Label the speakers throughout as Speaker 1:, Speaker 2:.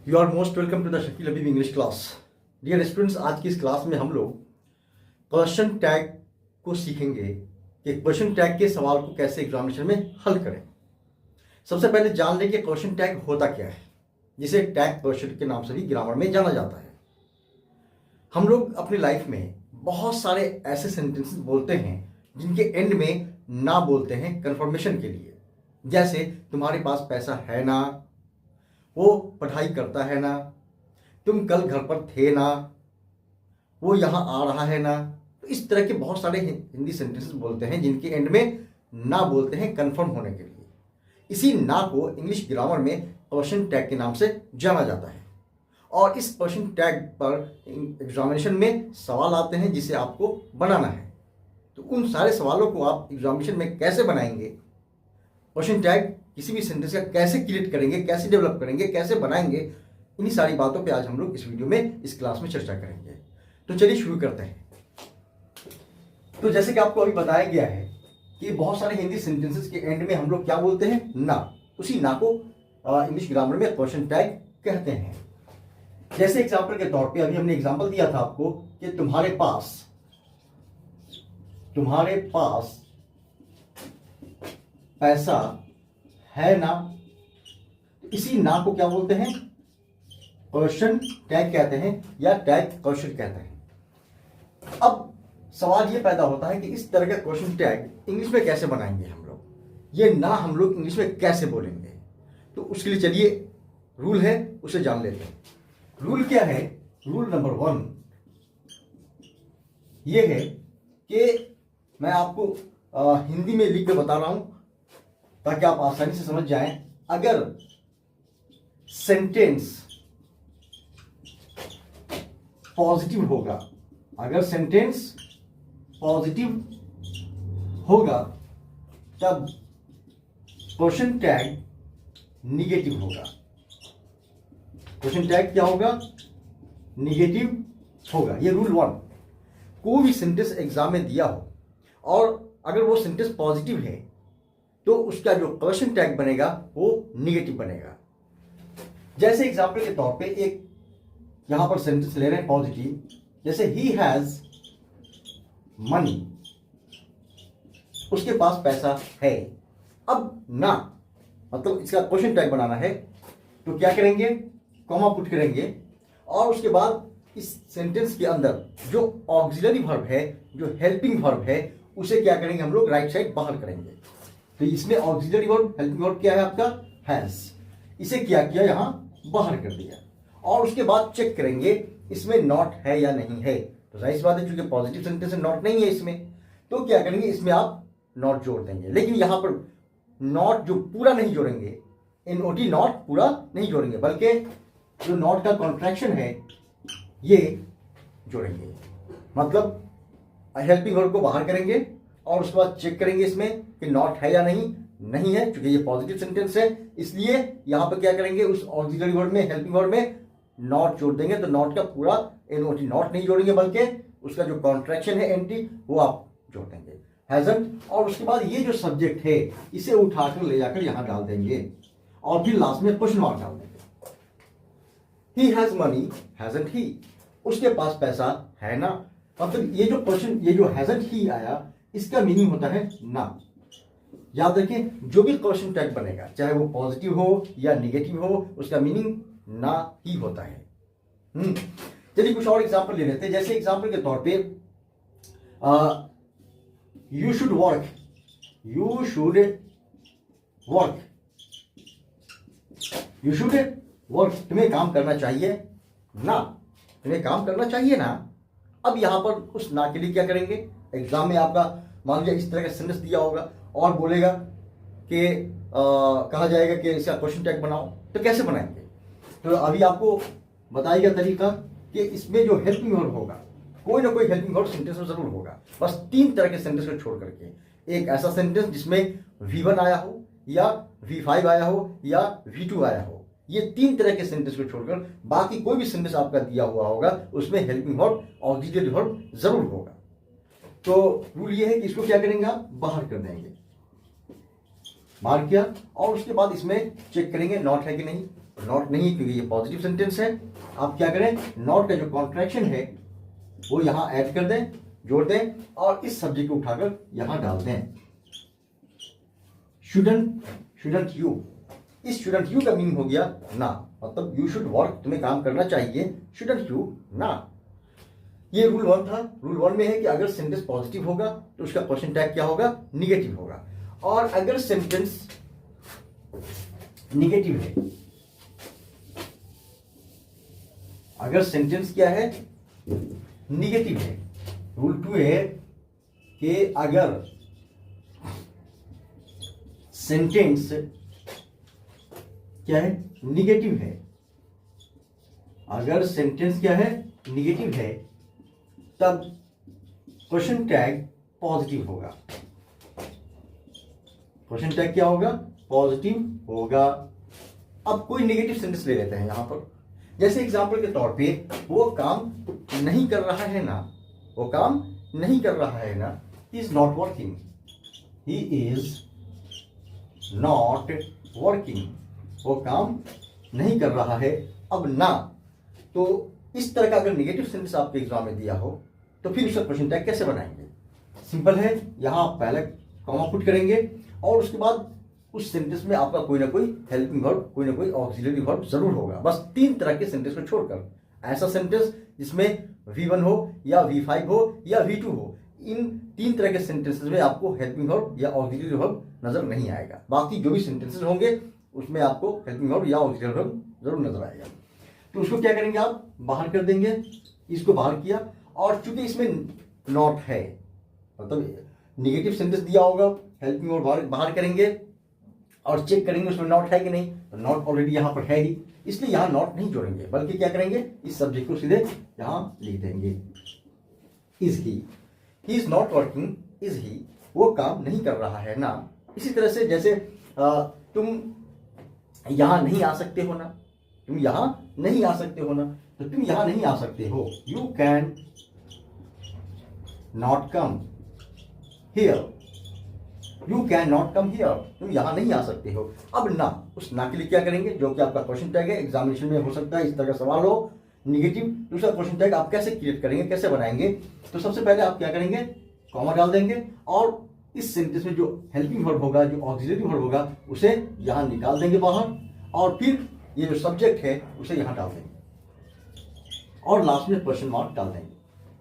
Speaker 1: You are most welcome to the Shakeel Habib English class. Dear students, आज की इस class में हम लोग क्वेश्चन टैग को सीखेंगे कि क्वेश्चन टैग के सवाल को कैसे एग्जामिनेशन में हल करें। सबसे पहले जान लें कि क्वेश्चन टैग होता क्या है, जिसे टैग क्वेश्चन के नाम से भी ग्रामर में जाना जाता है। हम लोग अपनी लाइफ में बहुत सारे ऐसे सेंटेंसेस बोलते हैं जिनके एंड में ना बोलते हैं कंफर्मेशन के लिए। जैसे तुम्हारे पास पैसा है ना, वो पढ़ाई करता है ना, तुम कल घर पर थे ना, वो यहाँ आ रहा है ना। तो इस तरह के बहुत सारे हिंदी सेंटेंसेस बोलते हैं जिनके एंड में ना बोलते हैं कंफर्म होने के लिए। इसी ना को इंग्लिश ग्रामर में क्वेश्चन टैग के नाम से जाना जाता है। और इस क्वेश्चन टैग पर एग्जामिनेशन में सवाल आते हैं जिसे आपको बनाना है। तो उन सारे सवालों को आप एग्जामिनेशन में कैसे बनाएंगे, क्वेश्चन टैग किसी भी सेंटेंस का कैसे क्रिएट करेंगे, कैसे डेवलप करेंगे, कैसे बनाएंगे, इन्हीं सारी बातों पे आज हम लोग इस वीडियो में, इस क्लास में चर्चा करेंगे। तो चलिए शुरू करते हैं। तो जैसे कि आपको अभी बताया गया है कि बहुत सारे हिंदी सेंटेंसेस के एंड में हम लोग क्या बोलते हैं, ना। उसी ना को इंग्लिश ग्रामर में क्वेश्चन टैग कहते हैं। जैसे एग्जाम्पल के तौर पे अभी हमने एग्जाम्पल दिया था आपको कि तुम्हारे पास पैसा है ना। इसी ना को क्या बोलते हैं, क्वेश्चन टैग कहते हैं या टैग क्वेश्चन कहते हैं। अब सवाल ये पैदा होता है कि इस तरह का क्वेश्चन टैग इंग्लिश में कैसे बनाएंगे हम लोग, ये ना हम लोग इंग्लिश में कैसे बोलेंगे। तो उसके लिए चलिए रूल है, उसे जान लेते हैं। रूल क्या है? रूल नंबर 1 ये है कि मैं आपको हिंदी में लिख के बता रहा हूं ताकि आप आसानी से समझ जाएं। अगर सेंटेंस पॉजिटिव होगा, अगर सेंटेंस पॉजिटिव होगा तब क्वेश्चन टैग निगेटिव होगा। क्वेश्चन टैग क्या होगा? निगेटिव होगा। ये रूल 1। कोई भी सेंटेंस एग्जाम में दिया हो और अगर वो सेंटेंस पॉजिटिव है तो उसका जो क्वेश्चन टैग बनेगा वो निगेटिव बनेगा। जैसे एग्जाम्पल के तौर पे एक यहां पर सेंटेंस ले रहे हैं पॉजिटिव, जैसे ही हैज मनी, उसके पास पैसा है। अब ना मतलब इसका क्वेश्चन टैग बनाना है तो क्या करेंगे, कॉमा पुट करेंगे और उसके बाद इस सेंटेंस के अंदर जो ऑक्सिलरी वर्ब है, जो हेल्पिंग वर्ब है, उसे क्या करेंगे हम लोग, राइट साइड बाहर करेंगे। तो इसमें ऑक्सिलरी वर्ब, हेल्पिंग वर्ब क्या है आपका, हैज। इसे क्या किया, यहां बाहर कर दिया। और उसके बाद चेक करेंगे इसमें नॉट है या नहीं है। तो जाहिर सी बात है चूंकि पॉजिटिव सेंटेंस है, नॉट नहीं है इसमें, तो क्या करेंगे, इसमें आप नॉट जोड़ देंगे। लेकिन यहां पर नॉट जो पूरा नहीं जोड़ेंगे, NOT नॉट पूरा नहीं जोड़ेंगे, बल्कि जो नॉट का कॉन्ट्रैक्शन है ये जोड़ेंगे। मतलब हेल्पिंग वर्ब को बाहर करेंगे और उसके बाद चेक करेंगे इसमें कि नॉट है या नहीं है। क्योंकि ये पॉजिटिव सेंटेंस है इसलिए यहां पर क्या करेंगे, उस ऑक्सिलरी वर्ब में, हेल्पिंग वर्ब में नॉट जोड़ देंगे। तो नॉट का पूरा NOT नॉट नहीं जोड़ेंगे, बल्कि उसका जो कॉन्ट्रैक्शन है NT वो आप जोड़ देंगे, हैजंट। और उसके बाद ये जो सब्जेक्ट है इसे उठाकर ले जाकर यहां डाल देंगे और फिर लास्ट में क्वेश्चन मार्क डाल देंगे। ही हैज मनी, हैजंट ही, उसके पास पैसा है ना। मतलब ये जो क्वेश्चन, ये जो हैजंट ही आया, इसका मीनिंग होता है ना। याद रखिए, जो भी क्वेश्चन टैग बनेगा चाहे वो पॉजिटिव हो या निगेटिव हो, उसका मीनिंग ना ही होता है। चलिए कुछ और एग्जांपल ले लेते हैं। जैसे एग्जांपल के तौर पे you should work, you should work, you should work, तुम्हें काम करना चाहिए ना, तुम्हें काम करना चाहिए ना। अब यहां पर उस ना के लिए क्या करेंगे, एग्जाम में आपका मान लीजिए इस तरह का सेंटेंस दिया होगा और बोलेगा कि कहा जाएगा कि इसका क्वेश्चन टैग बनाओ, तो कैसे बनाएंगे। तो अभी आपको बताया गया तरीका कि इसमें जो हेल्पिंग वर्ब होगा, कोई ना कोई हेल्पिंग वर्ब सेंटेंस में जरूर होगा। बस 3 तरह के सेंटेंस को छोड़ करके, एक ऐसा सेंटेंस जिसमें V1 आया हो या V5 आया हो या V2 आया हो, ये 3 तरह के सेंटेंस को छोड़कर बाकी कोई भी सेंटेंस आपका दिया हुआ होगा उसमें हेल्पिंग वर्ब, ऑक्सिलरी वर्ब जरूर होगा। तो रूल ये है कि इसको क्या करेंगे, आप बाहर कर देंगे, बाहर किया और उसके बाद इसमें चेक करेंगे नॉट है कि नहीं, नॉट नहीं, क्योंकि ये पॉजिटिव सेंटेंस है। आप क्या करें, नॉट का जो कॉन्ट्रैक्शन है वो यहाँ ऐड कर दें, जोड़ दें, और इस सब्जेक्ट को उठाकर यहाँ डाल दें। शुडंट यू, इस शुडंट यू का मीनिंग हो गया ना, मतलब यू शुड वर्क, तुम्हें काम करना चाहिए, शुडंट यू ना। ये रूल 1 था। रूल 1 में है कि अगर सेंटेंस पॉजिटिव होगा तो उसका क्वेश्चन टैग क्या होगा, निगेटिव होगा। और अगर सेंटेंस निगेटिव है, अगर सेंटेंस क्या है, निगेटिव है, रूल 2 है कि अगर सेंटेंस क्या है, निगेटिव है, अगर सेंटेंस क्या है, निगेटिव है, तब क्वेश्चन टैग पॉजिटिव होगा। क्वेश्चन टैग क्या होगा, पॉजिटिव होगा। अब कोई नेगेटिव सेंटेंस ले लेते हैं यहां पर, जैसे एग्जांपल के तौर पे, वो काम नहीं कर रहा है ना, वो काम नहीं कर रहा है ना, he is not working, he is not working, वो काम नहीं कर रहा है। अब ना, तो इस तरह का अगर नेगेटिव सेंटेंस आपके एग्जाम में दिया हो तो फिर उसका क्वेश्चन टैग कैसे बनाएंगे? सिंपल है, यहां आप पहले कॉमा पुट करेंगे और उसके बाद उस सेंटेंस में आपका कोई ना कोई हेल्पिंग वर्ब, कोई ना कोई ऑक्सिलरी वर्ब जरूर होगा। बस 3 तरह के सेंटेंस को छोड़कर, ऐसा सेंटेंस जिसमें V1 हो या V5 हो या V2 हो, इन 3 तरह के सेंटेंसेस में आपको हेल्पिंग वर्ब या ऑक्सिलरी वर्ब नजर नहीं आएगा। बाकी जो भी सेंटेंसेस होंगे उसमें आपको हेल्पिंग वर्ब या ऑक्सिलरी वर्ब जरूर नजर आएगा। तो उसको क्या करेंगे, आप बाहर कर देंगे, इसको बाहर किया, और चूंकि इसमें नॉट है, मतलब निगेटिव सेंटेंस दिया होगा, हेल्पिंग वर्ब बाहर करेंगे और चेक करेंगे उसमें नॉट है कि नहीं, तो नॉट ऑलरेडी यहां पर है ही, इसलिए यहां नॉट नहीं जोड़ेंगे, बल्कि क्या करेंगे, इस सब्जेक्ट को सीधे यहां लिख देंगे, is he is not working, is he, वो काम नहीं कर रहा है ना। इसी तरह से जैसे तुम यहां नहीं आ सकते हो ना, तुम यहां नहीं आ सकते हो ना, तो तुम यहां नहीं आ सकते हो, you can not come here, you can not come here, तुम यहां नहीं आ सकते हो। अब ना, उस ना के लिए क्या करेंगे, जो कि आपका क्वेश्चन टैग है, एग्जामिनेशन में हो सकता है इस तरह का सवाल हो निगेटिव, दूसरा क्वेश्चन टैग आप कैसे क्रिएट करेंगे, कैसे बनाएंगे? तो सबसे पहले आप क्या करेंगे, कॉमा डाल देंगे और इस सेंटेंस में जो हेल्पिंग वर्ब होगा, जो ऑक्सिलरी वर्ब होगा, उसे यहां निकाल देंगे बाहर, और फिर ये जो सब्जेक्ट है उसे यहां डाल देंगे और लास्ट में क्वेश्चन मार्क डाल देंगे।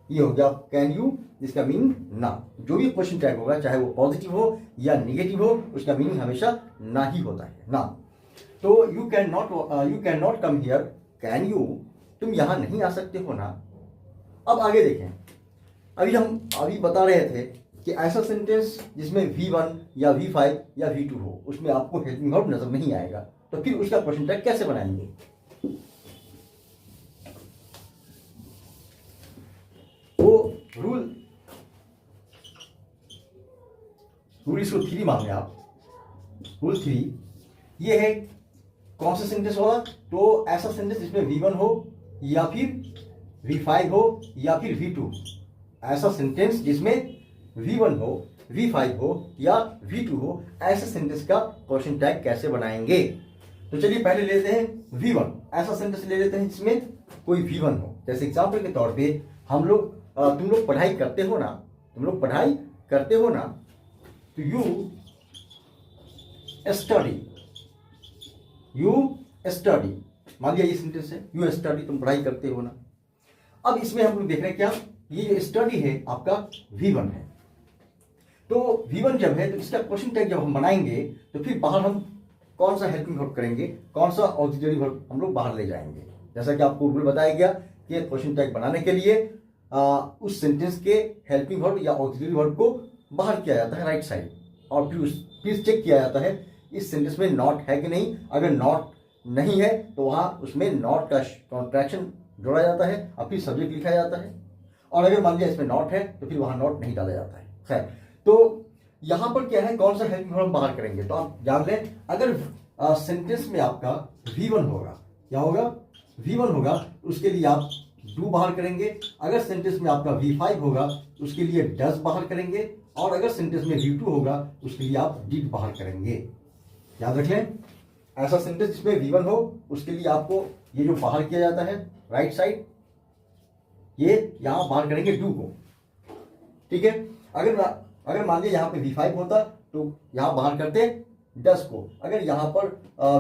Speaker 1: ये हो गया कैन यू, जिसका मीनिंग ना। जो भी क्वेश्चन टैग होगा, चाहे वो पॉजिटिव हो या निगेटिव हो, उसका मीनिंग हमेशा ना ही होता है, ना। तो you can not come here, can you, तुम यहां नहीं आ सकते हो ना। अब आगे देखें, अभी बता रहे थे कि ऐसा सेंटेंस जिसमें V1 या V5 या V2 हो, उसमें आपको हेल्पिंग वर्ब नजर नहीं आएगा, तो फिर उसका क्वेश्चन टैग कैसे बनाएंगे? वो रूल इसको 3 मान लें आप, रूल 3 ये है, कौन सा सेंटेंस होगा, तो ऐसा सेंटेंस जिसमें V1 हो या फिर V5 हो या फिर V2, ऐसा सेंटेंस जिसमें V1 हो, V5 हो या V2 हो, ऐसे सेंटेंस का क्वेश्चन टैग कैसे बनाएंगे? तो चलिए पहले लेते हैं V1, ऐसा सेंटेंस ले लेते हैं जिसमें कोई V1 हो। जैसे एग्जांपल के तौर पे तुम लोग पढ़ाई करते हो ना, तुम लोग पढ़ाई करते हो ना, तो यू स्टडी, मान लिया ये सेंटेंस है, यू स्टडी, तुम पढ़ाई करते हो ना। अब इसमें हम लोग देख रहे हैं क्या, ये जो स्टडी है आपका V1 है, तो V1 जब है तो इसका क्वेश्चन टैग जब हम बनाएंगे तो फिर बाहर हम कौन सा हेल्पिंग वर्ब करेंगे, कौन सा ऑक्सिलरी वर्ब हम लोग बाहर ले जाएंगे। जैसा कि आपको रूल बताया गया कि क्वेश्चन टैग बनाने के लिए उस सेंटेंस के हेल्पिंग वर्ब या ऑक्सिलरी वर्ब को बाहर किया जाता है राइट साइड, और फिर चेक किया जाता है इस सेंटेंस में नॉट है कि नहीं। अगर नॉट नहीं है तो वहां उसमें नॉट का कॉन्ट्रैक्शन जोड़ा जाता है और फिर सब्जेक्ट लिखा जाता है, और अगर मान लिया इसमें नॉट है तो फिर वहां नॉट नहीं डाला जाता है। खैर, तो यहां पर क्या है, कौन सा हेल्पिंग वर्ब बाहर करेंगे, तो आप जान लें, अगर सेंटेंस में आपका V1 होगा, क्या होगा, V1 होगा, उसके लिए आप डू बाहर करेंगे। अगर सेंटेंस में आपका V5 होगा उसके लिए डज बाहर करेंगे, और अगर सेंटेंस में V2 होगा उसके लिए आप डिड बाहर करेंगे। याद रख लें, ऐसा सेंटेंस जिसमें V1 हो, उसके लिए आपको ये जो बाहर किया जाता है राइट साइड, ये यहां बाहर करेंगे डू को। ठीक है, अगर मान लीजिए यहाँ पे V5 होता तो यहां बाहर करते डस को, अगर यहाँ पर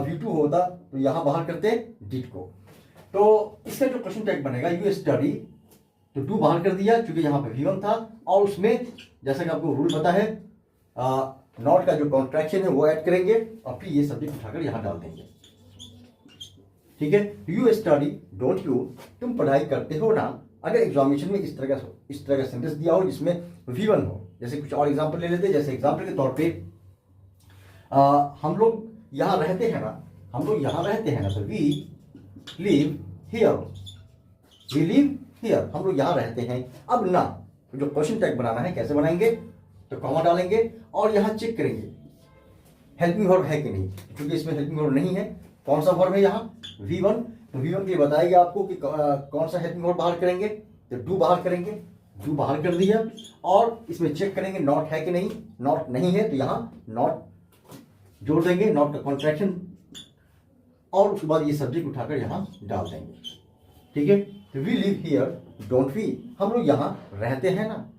Speaker 1: V2 होता तो यहां बाहर करते डिड को। तो इसका जो क्वेश्चन टैग बनेगा यू स्टडी, तो डू बाहर कर दिया क्योंकि यहाँ पे V1 था, और उसमें जैसा कि आपको रूल पता है नॉट का जो कॉन्ट्रैक्शन है वो ऐड करेंगे और फिर ये सब्जेक्ट उठाकर यहां डाल देंगे। ठीक है, यू स्टडी डोंट यू, तुम पढ़ाई करते हो ना। अगर एग्जामिनेशन में इस तरह का सेंटेंस दिया हो जिसमें V1 हो, जैसे कुछ और एग्जांपल ले लेते हैं। जैसे एग्जांपल के तौर पे हम लोग यहाँ रहते हैं ना, तो वी लिव हियर, हम लोग यहाँ रहते हैं। अब ना जो क्वेश्चन टैग बनाना है कैसे बनाएंगे, तो कॉमा डालेंगे और यहाँ चेक करेंगे हेल्पिंग वर्ब है कि नहीं, क्योंकि इसमें हेल्पिंग वर्ब नहीं है। कौन सा वर्ब है यहाँ, V1, तो V1 के लिए बताएगा आपको कि कौन सा हेल्पिंग वर्ब बाहर करेंगे, तो डू बाहर करेंगे, डू बाहर कर दिया, और इसमें चेक करेंगे नॉट है कि नहीं, नॉट नहीं है तो यहाँ नॉट जोड़ देंगे, नॉट का कॉन्ट्रैक्शन, और उसके बाद ये सब्जेक्ट उठाकर यहाँ डाल देंगे। ठीक है, तो we live here don't we, हम लोग यहाँ रहते हैं ना।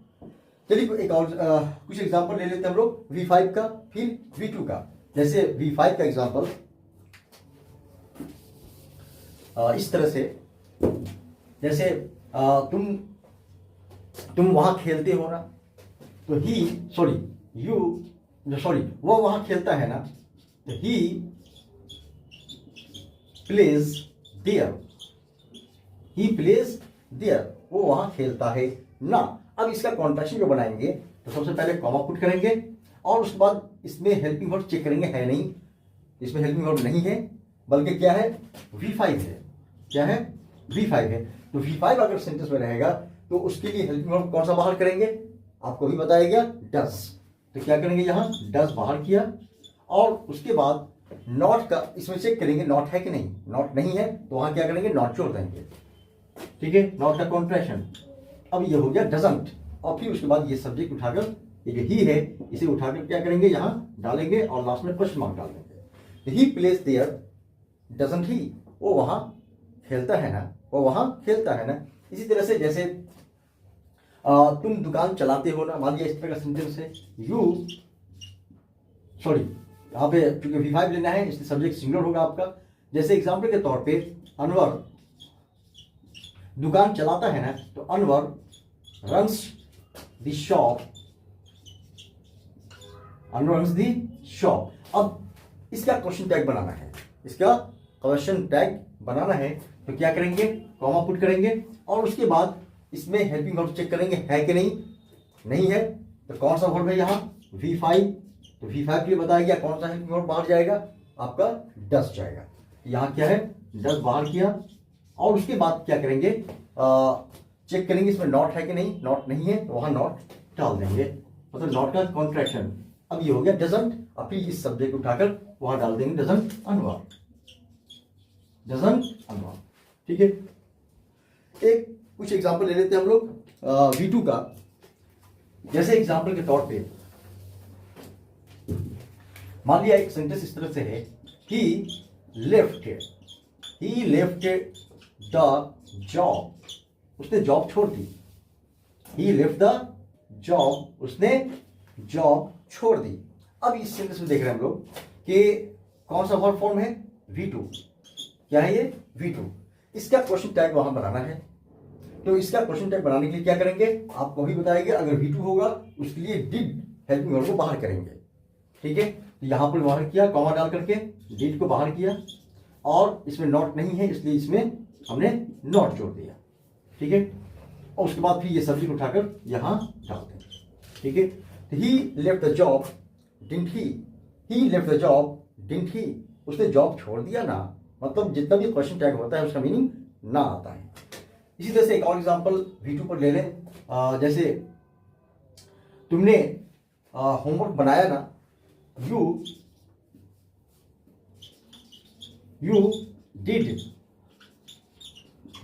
Speaker 1: चलिए एक और कुछ एग्जांपल ले लेते हैं हम लोग V5 का, फिर V2 का। जैसे V5 का एग्जांपल इस तरह से, जैसे तुम वहां खेलते हो ना, तो वो वहां खेलता है ना, तो ही प्लेज देयर, वो वहां खेलता है ना। अब इसका कॉन्ट्रैक्शन जो बनाएंगे तो सबसे पहले कॉमा पुट करेंगे और उसके बाद इसमें हेल्पिंग वर्ब चेक करेंगे है नहीं, इसमें हेल्पिंग वर्ब नहीं है बल्कि क्या है V5 है, क्या है V5 है। तो V5 अगर सेंटेंस में रहेगा तो उसके लिए हेल्पिंग वर्ब कौन सा बाहर करेंगे, आपको भी बताया गया डस, तो क्या करेंगे यहाँ डस बाहर किया, और उसके बाद नॉट का इसमें चेक करेंगे नॉट है कि नहीं, नॉट नहीं है तो वहां क्या करेंगे नॉट जोड़ देंगे। ठीक है, नॉट का कॉन्ट्रैक्शन। अब ये हो गया डजंट, और फिर उसके बाद ये सब्जेक्ट उठाकर ये जो ही है इसे उठाकर क्या करेंगे यहाँ डालेंगे और लास्ट में क्वेश्चन मार्क डाल देंगे। ही प्लेस देयर डजंट ही, वो वहां खेलता है ना, इसी तरह से जैसे तुम दुकान चलाते हो ना, मान लिया इस तरह का सेंटेंस है यहाँ पे चूंकि V5 लेना है इसलिए सब्जेक्ट सिंगुलर होगा आपका। जैसे एग्जाम्पल के तौर पे अनवर दुकान चलाता है ना, तो अनवर रन्स द शॉप, अब इसका क्वेश्चन टैग बनाना है, तो क्या करेंगे कॉमा पुट करेंगे और उसके बाद इसमें हेल्पिंग वर्ब चेक करेंगे है कि नहीं है, तो कौन सा वर्ब है यहाँ V5, तो V5 के लिए बताया गया कौन सा हेल्पिंग वर्ब बाहर जाएगा, आपका डस जाएगा। यहाँ क्या है डस बाहर किया, और उसके बाद क्या करेंगे चेक करेंगे इसमें नॉट है कि नहीं, नॉट नहीं है तो वहां नॉट डाल देंगे, मतलब नॉट का कॉन्ट्रैक्शन। अब ये हो गया डजंट, अब फिर इस सब्जेक्ट उठाकर वहां डाल देंगे डजंट अनवर। ठीक है, एक कुछ एग्जांपल ले लेते हैं हम लोग V2 का। जैसे एग्जांपल के तौर पे मान लिया एक सेंटेंस इस तरह से है, ही लेफ्ट द जॉब, उसने जॉब छोड़ दी, ही लेफ्ट द जॉब, उसने जॉब छोड़ दी। अब इस सेंटेंस में देख रहे हैं हम लोग कि कौन सा वर्ब फॉर्म है V2, क्या है ये V2, इसका क्वेश्चन टैग वहां बनाना है। तो इसका क्वेश्चन टैग बनाने के लिए क्या करेंगे, आपको भी बताएंगे, अगर V2 होगा उसके लिए डिड हेल्पिंग वर्ब को बाहर करेंगे। ठीक है, तो यहां पर बाहर किया कॉमा डाल करके डिड को बाहर किया, और इसमें नॉट नहीं है इसलिए इसमें हमने नॉट जोड़ दिया। ठीक है, और उसके बाद फिर ये सब्जेक्ट उठाकर यहां डाल दें। ठीक है, तो he left the job didn't he, उसने जॉब छोड़ दिया ना, मतलब जितना भी क्वेश्चन टैग होता है उसका मीनिंग ना आता है। इसी तरह से एक और एग्जांपल V2 पर ले लें। जैसे तुमने होमवर्क बनाया ना, यू डिड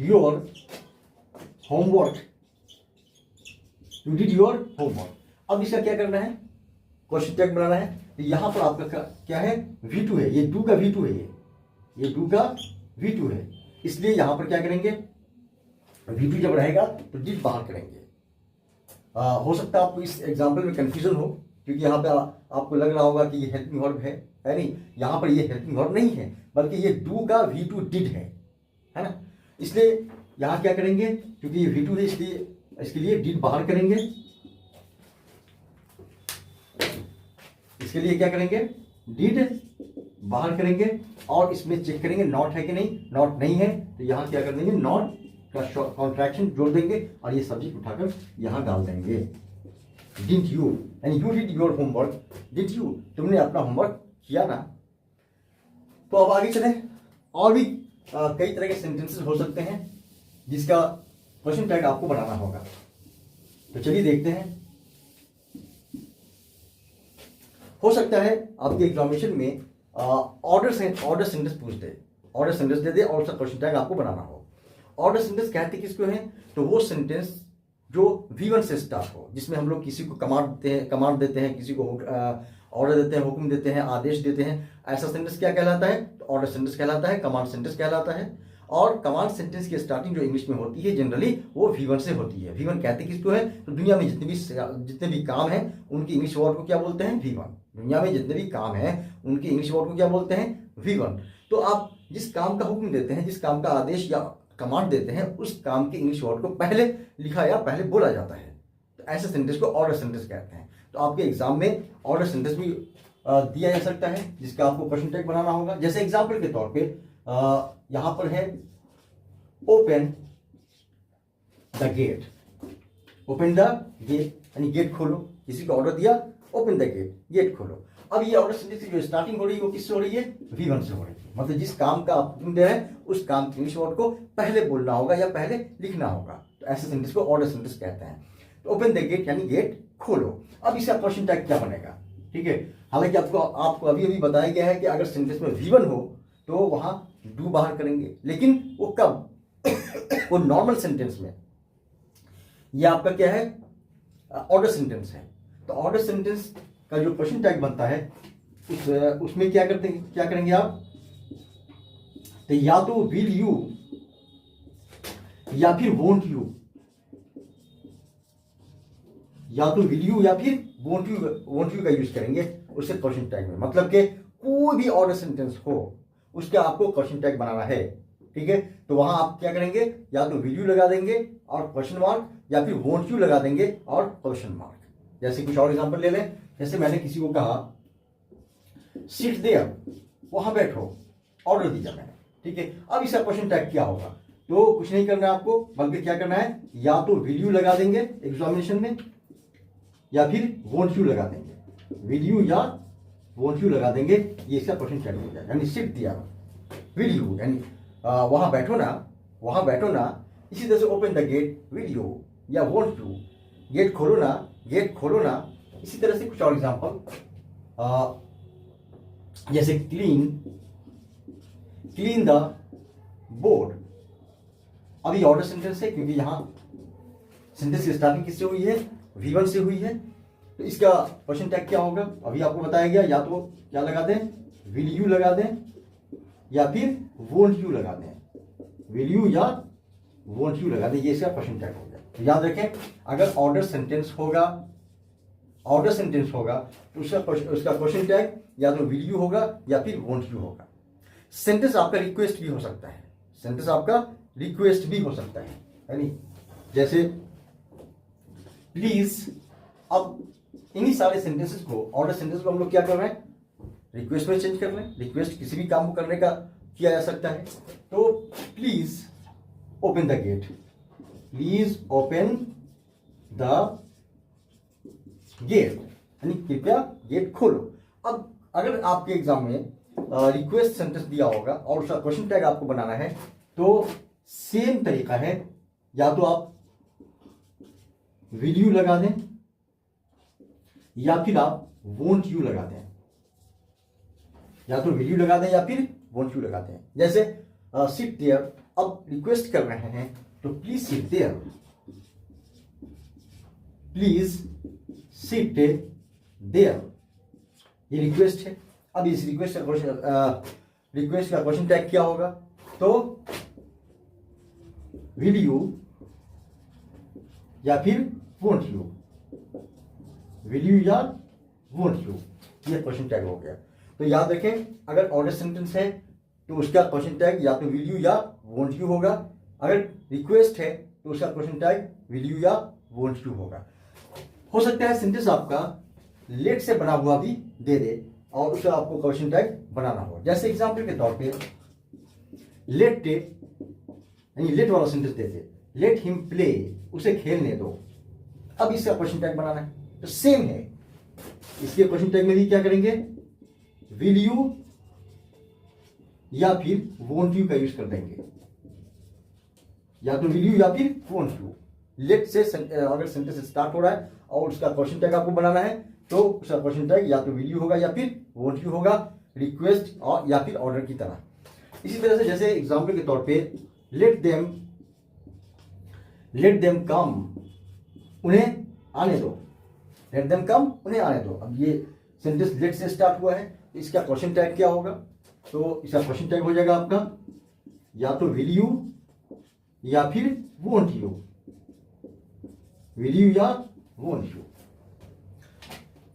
Speaker 1: योर होमवर्क, अब इसका क्या करना है, क्वेश्चन टैग बनाना है। तो यहाँ पर आपका क्या है, V2 है, ये डू का V2 है, ये डू का V2 है, इसलिए यहाँ पर क्या करेंगे, V2 जब रहेगा तो डिड बाहर करेंगे। हो सकता है आपको इस एग्जाम्पल में कंफ्यूजन हो, क्योंकि यहाँ पे आपको लग रहा होगा कि ये हेल्पिंग वर्ब है नहीं, यहाँ पर ये हेल्पिंग वर्ब नहीं है, बल्कि ये डू का V2 डिड है ना। इसलिए यहाँ क्या करेंगे, क्योंकि ये V2 है इसलिए इसके लिए डिड बाहर करेंगे, इसके लिए क्या करेंगे, डिड बाहर करेंगे, और इसमें चेक करेंगे नॉट है कि नहीं, नॉट नहीं है तो यहाँ क्या कर देंगे, नॉट का कॉन्ट्रैक्शन जोड़ देंगे और ये सब्जेक्ट उठाकर यहाँ डाल देंगे। डिडंट यू, यानी you did your homework, did you, तुमने अपना होमवर्क किया ना। तो अब आगे चले, और भी कई तरह के सेंटेंसेस हो सकते हैं जिसका क्वेश्चन टैग आपको बनाना होगा। तो चलिए देखते हैं। हो सकता है आपके एग्जामिनेशन में ऑर्डर सेंटेंस पूछ दे, ऑर्डर सेंटेंस दे दे और उसका क्वेश्चन टैग आपको बनाना हो। ऑर्डर सेंटेंस कहते किसको है, तो वो सेंटेंस जो V1 से स्टार्ट हो, जिसमें हम लोग किसी को कमांड देते हैं, किसी को ऑर्डर देते हैं, हुक्म देते हैं, आदेश देते हैं, ऐसा सेंटेंस क्या कहलाता है, तो ऑर्डर सेंटेंस कहलाता है, कमांड सेंटेंस कहलाता है। और कमांड सेंटेंस की स्टार्टिंग जो इंग्लिश में होती है जनरली वो V1 से होती है। V1 कहते किसको है, तो दुनिया में जितने भी काम हैं उनकी इंग्लिश वर्ड को क्या बोलते हैं, V1। दुनिया में जितने भी काम हैं उनकी इंग्लिश वर्ड को क्या बोलते हैं, V1। तो आप जिस काम का हुक्म देते हैं, जिस काम का आदेश या कमांड देते हैं, उस काम के इंग्लिश वर्ड को पहले लिखा या पहले बोला जाता है, तो ऐसे सेंटेंस को ऑर्डर सेंटेंस कहते हैं। तो आपके एग्जाम में ऑर्डर सेंटेंस भी दिया जा सकता है जिसका आपको क्वेश्चन टैग बनाना होगा। जैसे एग्जाम्पल के तौर पे यहां पर है open the gate, open the gate यानी गेट खोलो, किसी को ऑर्डर दिया ओपन द गेट, गेट खोलो। अब ये ऑर्डर सेंटेंस की जो स्टार्टिंग हो रही है वो किससे हो रही है, V1 से हो रही है। मतलब जिस काम का आप हुक्म दे रहे हैं उस काम के इंग्लिश वर्ड को पहले बोलना होगा या पहले लिखना होगा, तो ऐसे सेंटेंस को ऑर्डर सेंटेंस कहते हैं। तो ओपन द गेट यानी गेट खोलो। अब इसका क्वेश्चन टैग क्या बनेगा, ठीक है। हालांकि आपको अभी अभी बताया गया है कि अगर सेंटेंस में V1 हो तो वहां डू बाहर करेंगे, लेकिन वो कब वो नॉर्मल सेंटेंस में। ये आपका क्या है, ऑर्डर सेंटेंस है। तो ऑर्डर सेंटेंस का जो क्वेश्चन टैग बनता है उसमें क्या करेंगे आप, तो या तो विल यू या फिर वोंट यू, या तो विल यू या फिर वोंट यू का यूज करेंगे उससे क्वेश्चन टैग में। मतलब कि कोई भी ऑर्डर सेंटेंस हो उसका आपको क्वेश्चन टैग बनाना है, ठीक है। तो वहां आप क्या करेंगे, या तो विल यू लगा देंगे और क्वेश्चन मार्क, या फिर वोंट यू लगा देंगे और क्वेश्चन मार्क। जैसे कुछ और एग्जांपल ले लें, जैसे मैंने किसी को कहा सिट देयर, वहां बैठो, ऑर्डर दिया मैंने, ठीक है। अब इसका क्वेश्चन टैग क्या होगा, तो कुछ नहीं करना है आपको, बल्कि क्या करना है, या तो विल यू लगा देंगे एग्जामिनेशन में या फिर वोंट यू लगा देंगे, विल यू या वोंट यू लगा देंगे, ये इसका क्वेश्चन टैग हो जाएगा। यानी सिट दिया, विल यू यानी वहां बैठो ना, इसी तरह से open the gate, will you या वोंट यू, गेट खोलो ना, इसी तरह से कुछ और एग्जांपल, जैसे क्लीन द बोर्ड। अभी ऑर्डर सेंटेंस है क्योंकि यहां सेंटेंस की स्टार्टिंग किससे हुई है, V1 से हुई है। तो इसका क्वेश्चन टैग क्या होगा, अभी आपको बताया गया, या तो क्या लगा दें, विल यू लगा दें या फिर वोंट यू लगा दें, विल यू या वोंट यू लगा दें, ये इसका क्वेश्चन टैग हो गया। तो याद रखें, अगर ऑर्डर सेंटेंस होगा तो उसका क्वेश्चन टैग या तो विल यू होगा या फिर वोंट यू होगा। सेंटेंस आपका रिक्वेस्ट भी हो सकता है, यानी जैसे प्लीज। अब इन्हीं सारे सेंटेंसेस को, ऑर्डर सेंटेंस को हम लोग क्या कर रहे हैं, रिक्वेस्ट में चेंज कर रहे हैं। रिक्वेस्ट किसी भी काम को करने का किया जा सकता है। तो please open the gate, please open the gate यानी कृपया गेट खोलो। अब अगर आपके एग्जाम में रिक्वेस्ट सेंटेंस दिया होगा और उसका क्वेश्चन टैग आपको बनाना है, तो सेम तरीका है, या तो आप विल यू लगा दें या फिर आप वोंट यू लगा दें, या तो विल यू लगा दें या फिर वोंट यू लगा दें। जैसे सिट देयर, अब रिक्वेस्ट कर रहे हैं तो please sit there, please sit there, ये रिक्वेस्ट है। अब इस रिक्वेस्ट का क्वेश्चन टैग क्या होगा? तो विल यू या फिर वोंट यू, विल यू या वोंट यू, ये क्वेश्चन टैग हो गया। तो याद रखें, अगर ऑर्डर सेंटेंस है तो उसका क्वेश्चन टैग या तो विल यू या वोंट यू होगा। अगर रिक्वेस्ट है तो उसका क्वेश्चन टैग विल यू या वोंट यू होगा। हो सकता है सेंटेंस आपका लेट से बना हुआ भी दे दे और उसका आपको क्वेश्चन टैग बनाना हो। जैसे एग्जांपल के तौर पे लेट लेट वाला सेंटेंस देते, लेट हिम प्ले, उसे खेलने दो। अब इसका क्वेश्चन टैग बनाना है तो सेम है, इसके क्वेश्चन टैग में भी क्या करेंगे? विल यू या फिर वोंट यू का यूज कर देंगे, या तो विल यू या फिर वोंट यू। लेट से अगर सेंटेंस स्टार्ट हो रहा है और उसका क्वेश्चन टैग आपको बनाना है तो उसका क्वेश्चन टैग या तो विल यू होगा या फिर वोंट यू होगा, रिक्वेस्ट और या फिर ऑर्डर की तरह। इसी तरह से जैसे एग्जांपल के तौर पे लेट देम कम, उन्हें आने दो, लेट देम कम, उन्हें आने दो। अब ये सेंटेंस लेट से स्टार्ट हुआ है, इसका क्वेश्चन टैग क्या होगा? तो इसका क्वेश्चन टैग हो जाएगा आपका या तो विल यू या फिर वोंट यू, विल यू या वोंट यू।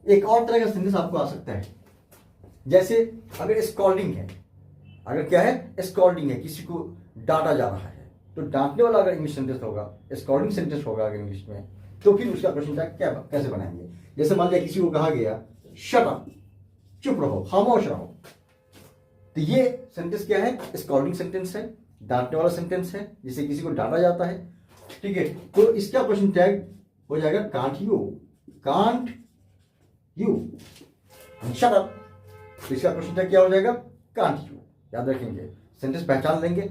Speaker 1: एक और तरह का सेंटेंस आपको आ सकता है, जैसे अगर स्कॉल्डिंग है, अगर क्या है? स्कॉल्डिंग है, किसी को डांटा जा रहा है, तो डांटने वाला अगर इंग्लिश सेंटेंस होगा, स्कॉल्डिंग सेंटेंस होगा अगर इंग्लिश में, तो फिर उसका क्वेश्चन टैग क्या कैसे बनाएंगे? जैसे मान लिया किसी को कहा गया शट अप, चुप रहो, खामोश रहो, तो ये सेंटेंस क्या है? स्कॉल्डिंग सेंटेंस है, डांटने वाला सेंटेंस है, जिसे किसी को डांटा जाता है। ठीक है, तो इसका क्वेश्चन टैग हो जाएगा कांट यू शट अप। तो इसका क्वेश्चन टैग क्या हो जाएगा? Can't you. याद रखेंगे, सेंटेंस पहचान लेंगे।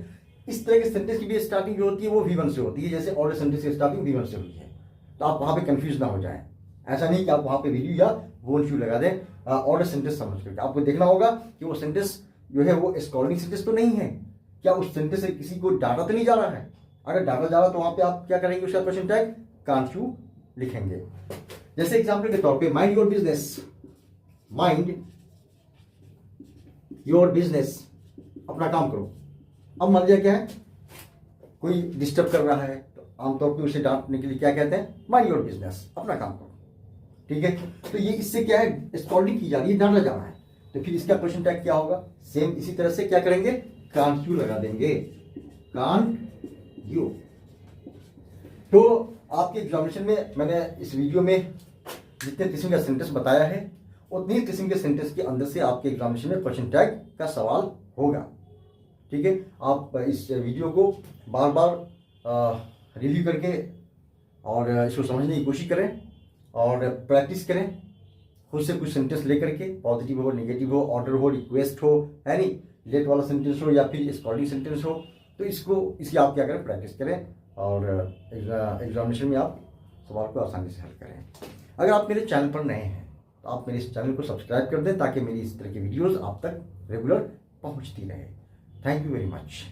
Speaker 1: इस तरह के सेंटेंस की भी स्टार्टिंग जो होती है वो V1 से होती है, जैसे ऑर्डर सेंटेंस की स्टार्टिंग V1 से हुई है, तो आप वहां पे कंफ्यूज ना हो जाएं। ऐसा नहीं कि आप वहां पे विल यू या वोंट यू लगा दें ऑर्डर सेंटेंस समझ करके। आपको देखना होगा कि वो सेंटेंस जो है वो स्कॉल्डिंग सेंटेंस तो नहीं है, क्या उस सेंटेंस से किसी को डांटा तो नहीं जा रहा है? अगर डांटा जा रहा है तो वहां पे आप क्या करेंगे? उसका क्वेश्चन टैग कांट यू लिखेंगे। जैसे एग्जांपल के तौर पे mind your business, mind your business, अपना काम करो। अब मान लिया क्या है, कोई डिस्टर्ब कर रहा है तो आमतौर पे उसे डांटने के लिए क्या कहते हैं? माइंड योर बिजनेस, अपना काम करो। ठीक है, तो ये इससे क्या है? स्कॉल्डिंग की जा रही है, डांटा जा रहा है, तो फिर इसका क्वेश्चन टैग क्या होगा? सेम इसी तरह से क्या करेंगे? कांट यू लगा देंगे, कांट यू। तो आपके एग्जामिनेशन में मैंने इस वीडियो में जितने किस्म का सेंटेंस बताया है उतनी किस्म के सेंटेंस के अंदर से आपके एग्जामिनेशन में क्वेश्चन टैग का सवाल होगा। ठीक है, आप इस वीडियो को बार बार रिव्यू करके और इसको समझने की कोशिश करें और प्रैक्टिस करें खुद से कुछ सेंटेंस लेकर के, पॉजिटिव हो, नेगेटिव हो, ऑर्डर हो, रिक्वेस्ट हो, है नहीं, लेट वाला सेंटेंस हो या फिर स्कॉल्डिंग सेंटेंस हो, तो इसकी आप क्या करें? प्रैक्टिस करें और एग्जामिनेशन में आप सवाल को आसानी से हल करें। अगर आप मेरे चैनल पर नए हैं तो आप मेरे इस चैनल को सब्सक्राइब कर दें ताकि मेरी इस तरह की वीडियोज़ आप तक रेगुलर पहुँचती रहे। Thank you very much.